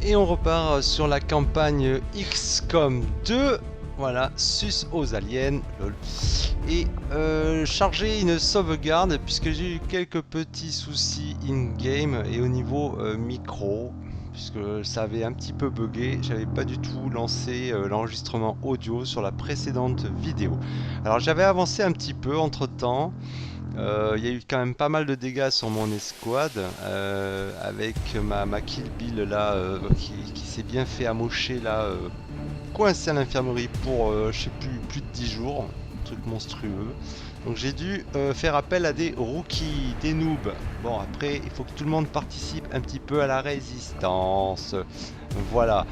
Et on repart sur la campagne XCOM 2. Voilà, sus aux aliens. Lol. Et charger une sauvegarde puisque j'ai eu quelques petits soucis in-game et au niveau micro. Puisque ça avait un petit peu bugué, j'avais pas du tout lancé l'enregistrement audio sur la précédente vidéo. Alors j'avais avancé un petit peu entre temps. Il y a eu quand même pas mal de dégâts sur mon escouade avec ma Kill Bill là qui s'est bien fait amocher là, coincé à l'infirmerie pour je sais plus de 10 jours, un truc monstrueux. Donc j'ai dû faire appel à des rookies, des noobs. Bon après il faut que tout le monde participe un petit peu à la résistance. Voilà.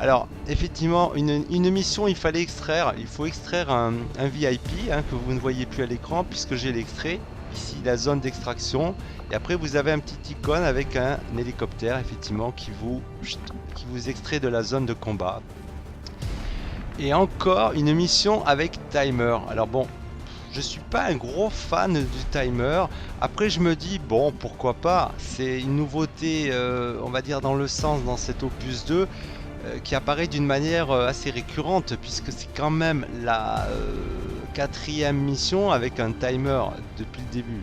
Alors, effectivement, une mission, il fallait extraire. Il faut extraire un VIP hein, que vous ne voyez plus à l'écran puisque j'ai l'extrait. Ici, la zone d'extraction. Et après, vous avez un petit icône avec un hélicoptère, effectivement, qui vous extrait de la zone de combat. Et encore une mission avec timer. Alors bon, je suis pas un gros fan du timer. Après, je me dis, bon, pourquoi pas. C'est une nouveauté, on va dire, dans le sens, dans cet opus 2. Qui apparaît d'une manière assez récurrente puisque c'est quand même la quatrième mission avec un timer depuis le début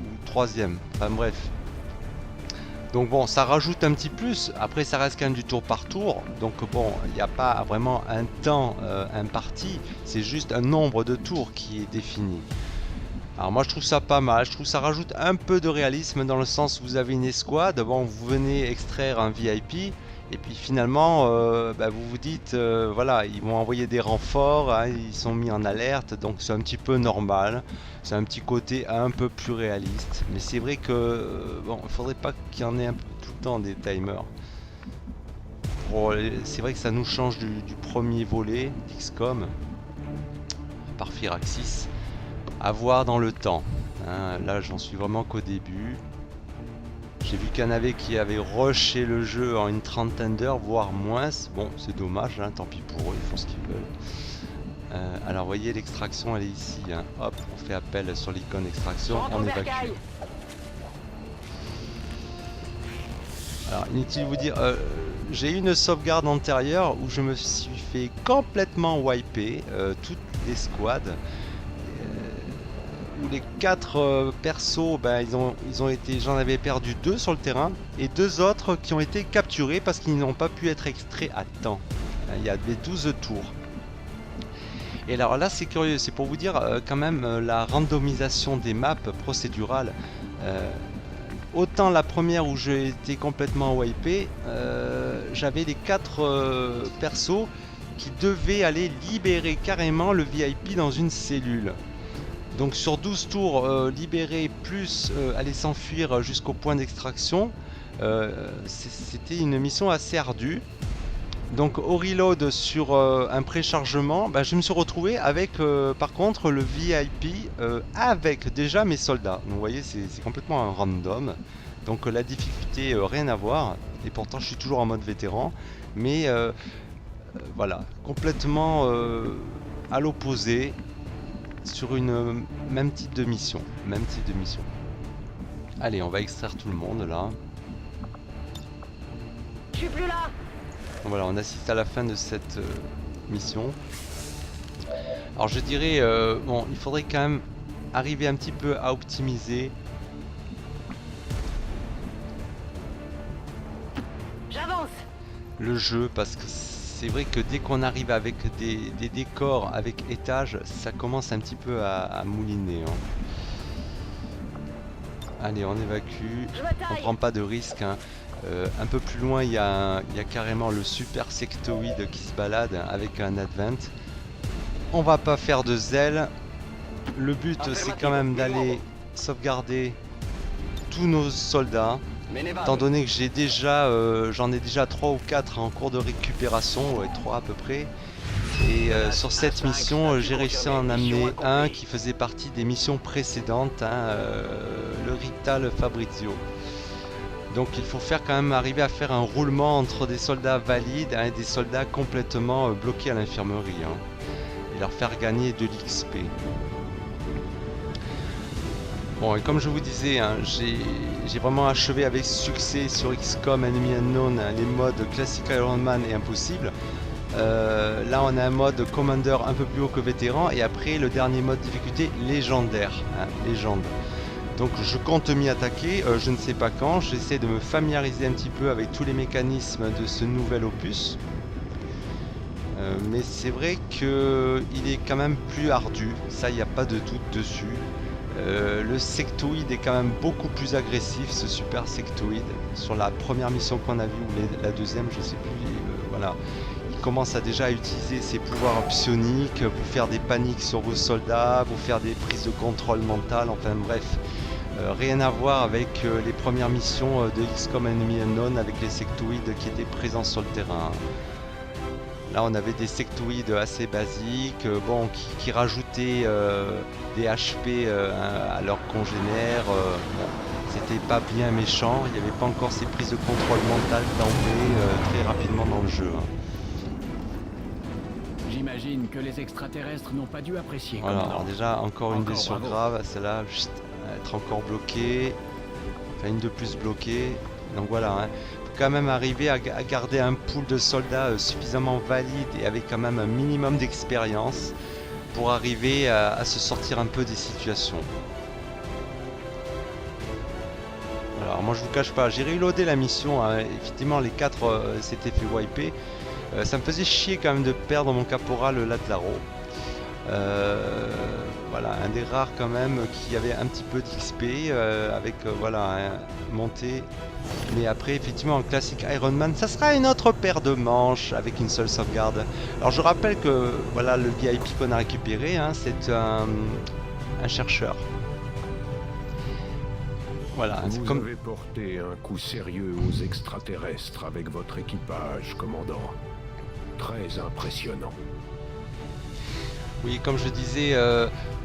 ou troisième, enfin bref. Donc bon, ça rajoute un petit plus. Après, ça reste quand même du tour par tour, donc bon, il n'y a pas vraiment un temps imparti, c'est juste un nombre de tours qui est défini. Alors moi je trouve ça pas mal, je trouve ça rajoute un peu de réalisme dans le sens où vous avez une escouade, bon vous venez extraire un VIP et puis finalement vous vous dites voilà ils vont envoyer des renforts, hein, ils sont mis en alerte donc c'est un petit peu normal, c'est un petit côté un peu plus réaliste mais c'est vrai que bon il faudrait pas qu'il y en ait un peu tout le temps des timers. C'est vrai que ça nous change du premier volet d'XCOM par Firaxis. À voir dans le temps. Hein, là, j'en suis vraiment qu'au début. J'ai vu qu'il y en avait qui avaient rushé le jeu en une trentaine d'heures, voire moins. Bon, c'est dommage, hein, tant pis pour eux, ils font ce qu'ils veulent. Alors, vous voyez, l'extraction, elle est ici. Hein. Hop, on fait appel sur l'icône extraction, on évacue. Alors, inutile de vous dire, j'ai eu une sauvegarde antérieure où je me suis fait complètement wiper toutes les squads. Où les 4 persos, ils ont été, j'en avais perdu 2 sur le terrain et 2 autres qui ont été capturés parce qu'ils n'ont pas pu être extraits à temps. Il y avait 12 tours. Et alors là c'est curieux, c'est pour vous dire quand même la randomisation des maps procédurales. Autant la première où j'ai été complètement wipé, j'avais les 4 persos qui devaient aller libérer carrément le VIP dans une cellule. Donc sur 12 tours libérés plus aller s'enfuir jusqu'au point d'extraction, c'était une mission assez ardue. Donc au reload sur un préchargement, je me suis retrouvé avec par contre le VIP avec déjà mes soldats. Donc vous voyez c'est complètement un random. Donc la difficulté rien à voir. Et pourtant je suis toujours en mode vétéran. Mais voilà, complètement à l'opposé. Sur une même type de mission. Allez, on va extraire tout le monde là. Je suis plus là. Voilà, on assiste à la fin de cette mission. Alors je dirais, bon, il faudrait quand même arriver un petit peu à optimiser. J'avance. Le jeu parce que c'est vrai que dès qu'on arrive avec des décors avec étages, ça commence un petit peu à mouliner. Hein. Allez, on évacue, on prend pas de risque. Hein. Un peu plus loin, il y a carrément le super sectoïde qui se balade avec un advent. On va pas faire de zèle. Le but, c'est quand même d'aller sauvegarder tous nos soldats. Étant donné que j'ai déjà, j'en ai déjà 3 ou 4 en cours de récupération, ouais, 3 à peu près. Et sur cette mission, j'ai réussi à en amener un qui faisait partie des missions précédentes, hein, le Rital Fabrizio. Donc il faut faire quand même arriver à faire un roulement entre des soldats valides et des soldats complètement bloqués à l'infirmerie. Hein, et leur faire gagner de l'XP. Bon, et comme je vous disais, hein, j'ai vraiment achevé avec succès sur XCOM Enemy Unknown les modes classique Iron Man et Impossible. Là on a un mode Commander un peu plus haut que vétéran et après le dernier mode difficulté légendaire, hein, légende. Donc je compte m'y attaquer, je ne sais pas quand, j'essaie de me familiariser un petit peu avec tous les mécanismes de ce nouvel opus. Mais c'est vrai qu'il est quand même plus ardu, ça il n'y a pas de doute dessus. Le sectoïde est quand même beaucoup plus agressif, ce super sectoïde. Sur la première mission qu'on a vue ou la deuxième, je sais plus, voilà. Il commence déjà à utiliser ses pouvoirs psioniques, vous faire des paniques sur vos soldats, vous faire des prises de contrôle mental, enfin bref. Rien à voir avec les premières missions de XCOM Enemy Unknown avec les sectoïdes qui étaient présents sur le terrain. Là on avait des sectoïdes assez basiques, bon, qui rajoutaient des HP à leurs congénères. Bon, c'était pas bien méchant, il n'y avait pas encore ces prises de contrôle mental d'emblée très rapidement dans le jeu. Hein. J'imagine que les extraterrestres n'ont pas dû apprécier. Voilà, alors déjà encore une blessure grave, celle-là, être encore bloqué, enfin une de plus bloquée. Donc voilà, hein. Quand même arriver à garder un pool de soldats suffisamment valide et avec quand même un minimum d'expérience pour arriver à se sortir un peu des situations. Alors moi je vous cache pas, j'ai reloadé la mission, hein. Effectivement les 4 s'étaient fait wiper. Ça me faisait chier quand même de perdre mon caporal Lazzaro. Voilà, un des rares quand même qui avait un petit peu d'XP avec voilà, montée. Mais après effectivement en classique Iron Man ça sera une autre paire de manches avec une seule sauvegarde. Alors je rappelle que voilà le VIP qu'on a récupéré, hein, c'est un chercheur. Voilà, vous comme... avez porté un coup sérieux aux extraterrestres avec votre équipage, commandant. Très impressionnant. Oui, comme je disais,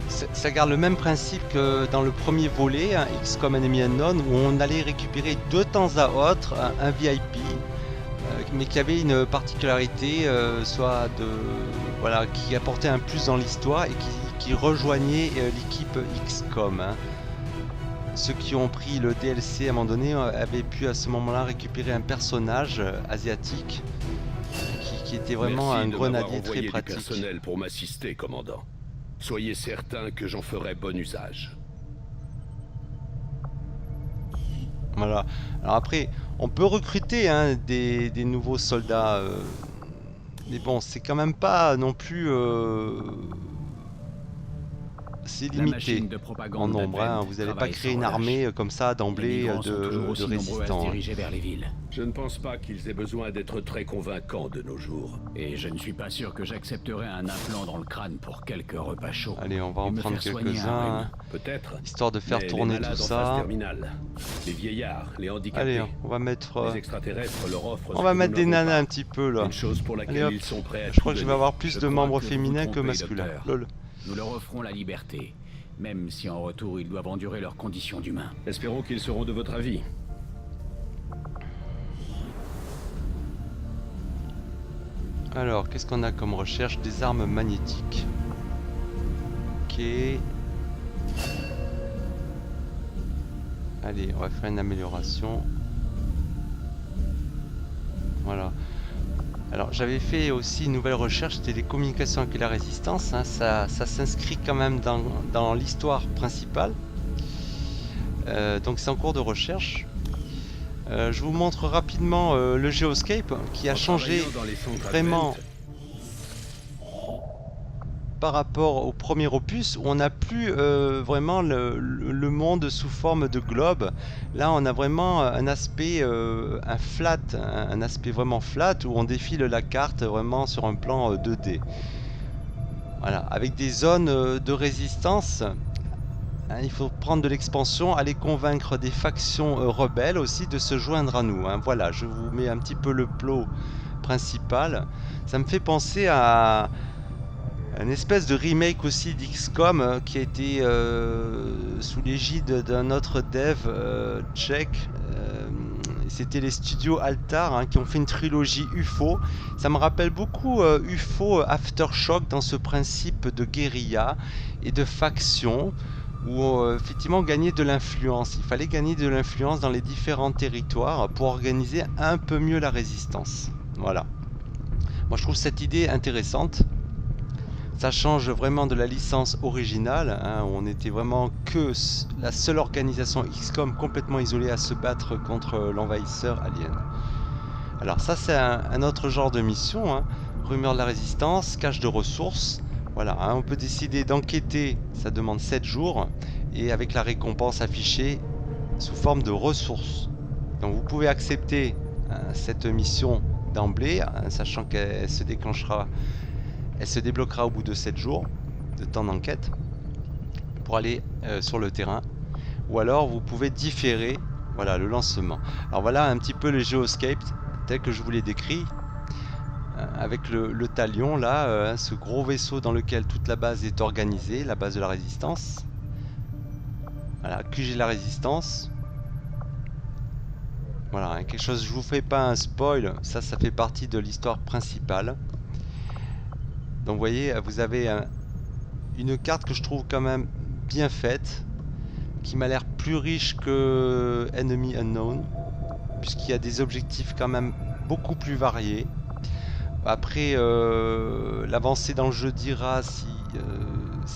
ça garde le même principe que dans le premier volet, hein, XCOM Enemy Unknown, où on allait récupérer de temps à autre un VIP, mais qui avait une particularité, soit de voilà, qui apportait un plus dans l'histoire et qui rejoignait l'équipe XCOM. Hein. Ceux qui ont pris le DLC à un moment donné avaient pu à ce moment-là récupérer un personnage asiatique qui était vraiment un grenadier très pratique. Merci du personnel pour m'assister, commandant. Soyez certain que j'en ferai bon usage. Voilà. Alors après, on peut recruter hein, des nouveaux soldats, mais bon, c'est quand même pas non plus. C'est limité en nombre, hein. Vous n'allez pas créer une armée comme ça d'emblée de résistants. Je ne pense pas qu'ils aient besoin d'être très convaincants de nos jours. Et je ne suis pas sûr que j'accepterai un implant dans le crâne pour quelques repas chauds. Allez, on va en prendre quelques-uns, peut-être, histoire de faire tourner tout ça. Les vieillards, les handicapés. Allez, on va mettre, les extraterrestres leur offrent on va mettre des nanas un petit peu là. Une chose pour laquelle allez, ils sont prêts à je crois que je vais avoir plus de membres féminins que masculins. Lol. Nous leur offrons la liberté, même si en retour ils doivent endurer leurs conditions d'humains. Espérons qu'ils seront de votre avis. Alors, qu'est-ce qu'on a comme recherche? Des armes magnétiques. Ok. Allez, on va faire une amélioration. Voilà. Alors j'avais fait aussi une nouvelle recherche, c'était les communications avec la résistance, hein. Ça s'inscrit quand même dans l'histoire principale, donc c'est en cours de recherche. Je vous montre rapidement le Geoscape qui a changé vraiment par rapport au premier opus où on n'a plus vraiment le monde sous forme de globe. Là on a vraiment un aspect un aspect vraiment flat où on défile la carte vraiment sur un plan 2D. Voilà, avec des zones de résistance. Hein, il faut prendre de l'expansion, aller convaincre des factions rebelles aussi de se joindre à nous. Hein. Voilà, je vous mets un petit peu le plot principal. Ça me fait penser à une espèce de remake aussi d'XCOM qui a été sous l'égide d'un autre dev tchèque. C'était les studios Altar hein, qui ont fait une trilogie UFO. Ça me rappelle beaucoup UFO Aftershock dans ce principe de guérilla et de faction où effectivement gagner de l'influence. Il fallait gagner de l'influence dans les différents territoires pour organiser un peu mieux la résistance. Voilà. Moi je trouve cette idée intéressante. Ça change vraiment de la licence originale, hein, où on était vraiment que la seule organisation XCOM complètement isolée à se battre contre l'envahisseur alien. Alors ça c'est un autre genre de mission, hein. Rumeur de la résistance, cache de ressources. Voilà, hein, on peut décider d'enquêter, ça demande 7 jours, et avec la récompense affichée sous forme de ressources. Donc vous pouvez accepter cette mission d'emblée, hein, sachant qu'elle se déclenchera, elle se débloquera au bout de 7 jours de temps d'enquête pour aller sur le terrain. Ou alors vous pouvez différer, voilà, le lancement. Alors voilà un petit peu le Geoscape tel que je vous l'ai décrit. Avec le talion là, ce gros vaisseau dans lequel toute la base est organisée, la base de la résistance. Voilà, QG de la résistance. Voilà, hein, quelque chose, je vous fais pas un spoil, ça fait partie de l'histoire principale. Donc vous voyez, vous avez une carte que je trouve quand même bien faite, qui m'a l'air plus riche que Enemy Unknown, puisqu'il y a des objectifs quand même beaucoup plus variés. Après, l'avancée dans le jeu dira si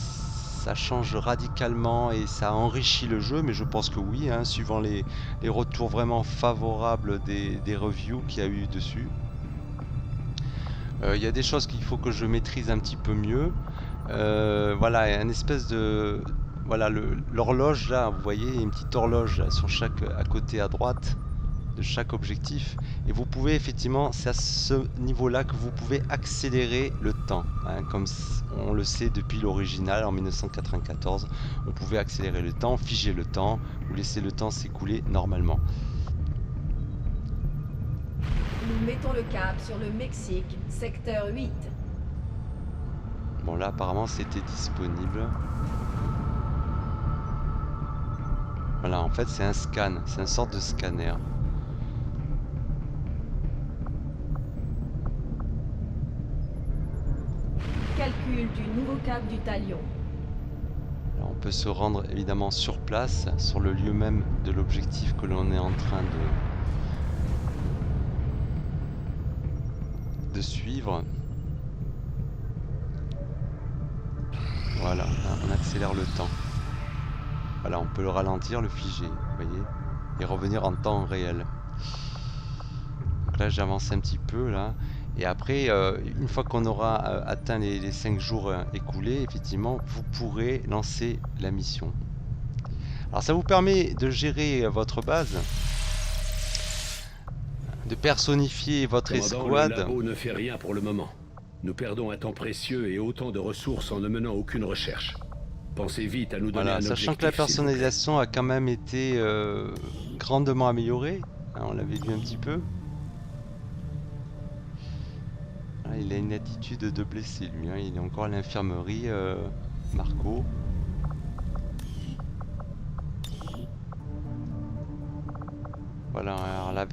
ça change radicalement et ça enrichit le jeu, mais je pense que oui, hein, suivant les retours vraiment favorables des reviews qu'il y a eu dessus. Il y a des choses qu'il faut que je maîtrise un petit peu mieux. Voilà, une espèce de... Voilà, l'horloge là, vous voyez, il y a une petite horloge sur à côté à droite de chaque objectif, et vous pouvez effectivement, c'est à ce niveau là que vous pouvez accélérer le temps, hein, comme on le sait depuis l'original en 1994, on pouvait accélérer le temps, figer le temps, ou laisser le temps s'écouler normalement. Nous mettons le cap sur le Mexique, secteur 8. Bon là apparemment c'était disponible. Voilà, en fait c'est un scan, c'est une sorte de scanner. Calcul du nouveau cap du talion. Alors, on peut se rendre évidemment sur place, sur le lieu même de l'objectif que l'on est en train de suivre. Voilà, là, on accélère le temps. Voilà, on peut le ralentir, le figer, vous voyez, et revenir en temps réel. Donc là j'avance un petit peu là. Et après, une fois qu'on aura atteint les 5 jours écoulés, effectivement, vous pourrez lancer la mission. Alors ça vous permet de gérer votre base, de personnifier votre escouade. Le labo ne fait rien pour le moment. Nous perdons un temps précieux et autant de ressources en ne menant aucune recherche. Pensez vite à nous donner un objectif. Sachant que la personnalisation a quand même été grandement améliorée, hein, on l'avait vu un petit peu. Il a une attitude de blessé lui, hein. Il est encore à l'infirmerie, Marco. Voilà, alors là,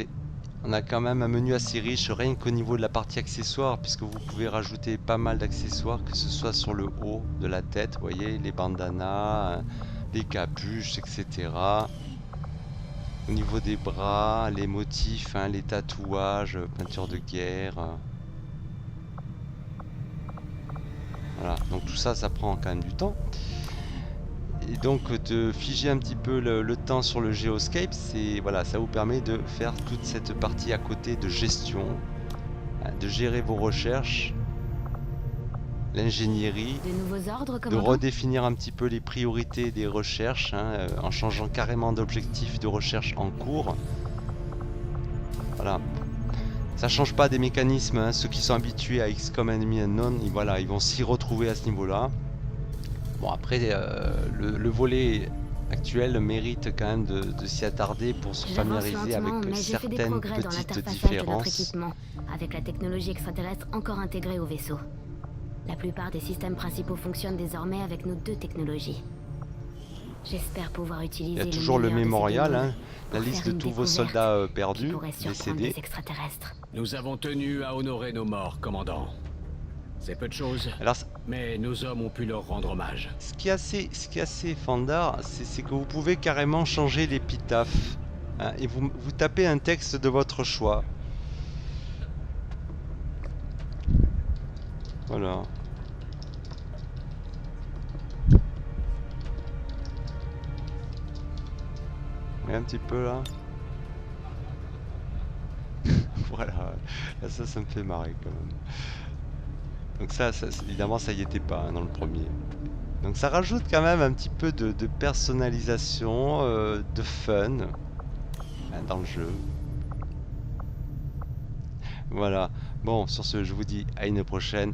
on a quand même un menu assez riche, rien qu'au niveau de la partie accessoires, puisque vous pouvez rajouter pas mal d'accessoires, que ce soit sur le haut de la tête, vous voyez, les bandanas, les capuches, etc. Au niveau des bras, les motifs, hein, les tatouages, peinture de guerre. Voilà, donc tout ça, ça prend quand même du temps. Et donc de figer un petit peu le temps sur le Geoscape, c'est voilà, ça vous permet de faire toute cette partie à côté de gestion, de gérer vos recherches, l'ingénierie, de redéfinir un petit peu les priorités des recherches, hein, en changeant carrément d'objectif de recherche en cours. Voilà. Ça change pas des mécanismes, hein. Ceux qui sont habitués à XCOM Enemy Unknown, voilà, ils vont s'y retrouver à ce niveau-là. Bon après, le volet actuel mérite quand même de s'y attarder pour se familiariser avec certaines petites différences. Avec la technologie extraterrestre encore intégrée au vaisseau. La plupart des systèmes principaux fonctionnent désormais avec nos deux technologies. J'espère pouvoir utiliser. Il y a toujours le mémorial, hein, la liste de tous vos soldats perdus, décédés. Nous avons tenu à honorer nos morts, commandant. C'est peu de choses, Alors, mais nos hommes ont pu leur rendre hommage. ce qui est assez fandard, c'est que vous pouvez carrément changer l'épitaphe. Hein, et vous tapez un texte de votre choix. Voilà. Et un petit peu là. Voilà. Là, ça me fait marrer quand même. Donc ça évidemment, ça y était pas hein, dans le premier. Donc ça rajoute quand même un petit peu de personnalisation, de fun hein, dans le jeu. Voilà. Bon, sur ce, je vous dis à une prochaine.